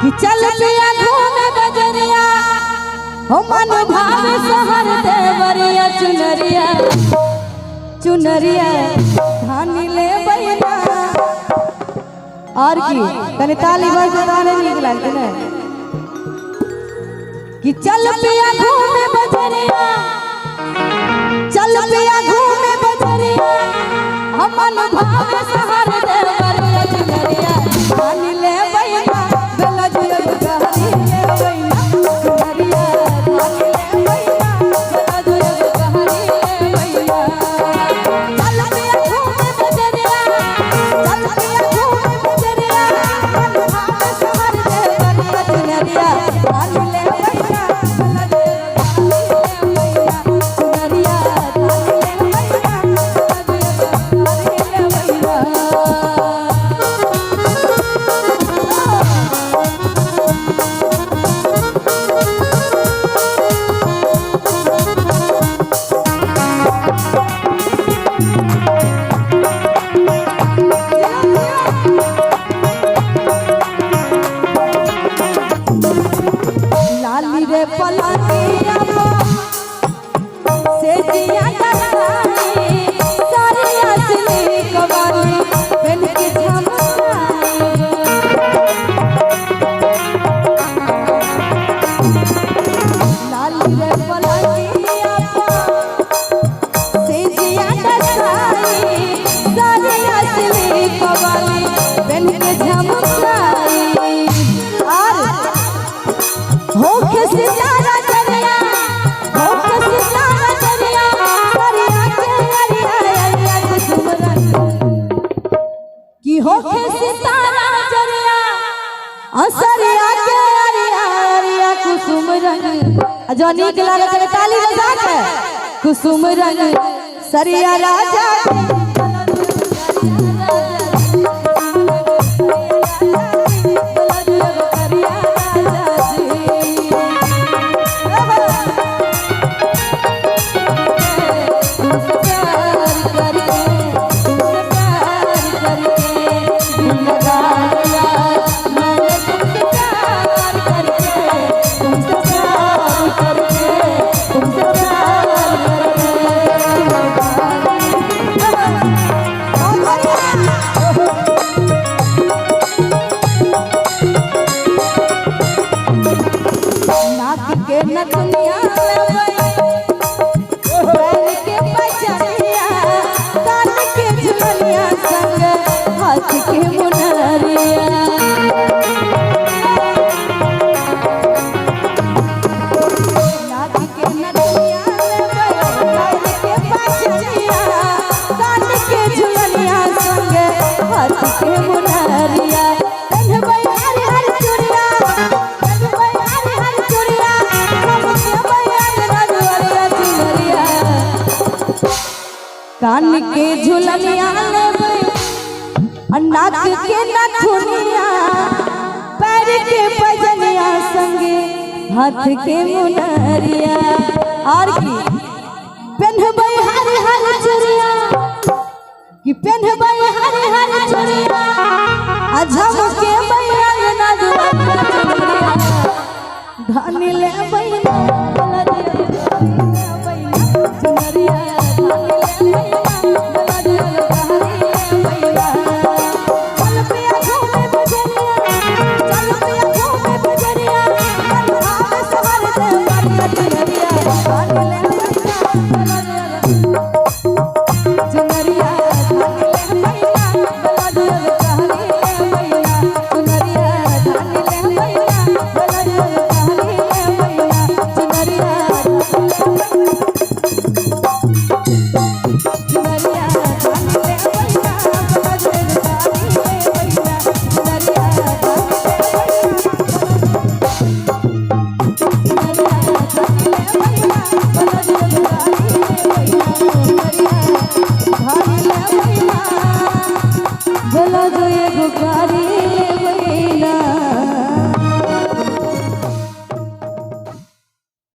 कि चल पिया घूमे बजरिया हो मन भाव सहर देवरिया चुनरिया चुनरिया धान ले बैना और की कने ताली बजे गाने निक लागते ना कि चल पिया घूमे बजरिया चल पिया घूमे बजरिया हम मन भाव सहर देवरिया चुनरिया धान ले बैना गला जुल गहरी ले बैना चुनरिया धान ले बैना गला जुल गहरी ले बैना चल पिया घूमे बजरिया चल पिया घूमे बजरिया मन भाव सहर देवरिया चुनरिया धान ले बैना गला जुल गहरी ले बैना चुनरिया धान ले बैना गला जुल गहरी ले बैना। लाली रे पलनिया से जिया डरानी सारी असली कवानी बन के झमकानी लाली रे पलनिया से जिया डरानी सारी असली कवानी बन के झमकानी हो किसी तारा चरिया हो किसी तारा चरिया सरिया के अरिया कुसुम रंग की हो किसी तारा चरिया सरिया के अरिया कुसुम रंग जो नीक लागत है ताली बजा के कुसुम रंग सरिया राजा दुनिया के बचरिया कान के झुलनिया संग हाथ के मुनरिया नाथ के नदिया कान के बचरिया कान के झुलनिया संग हाथ के मुनरिया कान के झुलनिया लेबै नाक के नथुनिया पैर के पजनिया संगे हाथ के मुनरिया और की पहनबै हरी हरी चूड़िया कि पहनबै हरी हरी चूड़िया झमके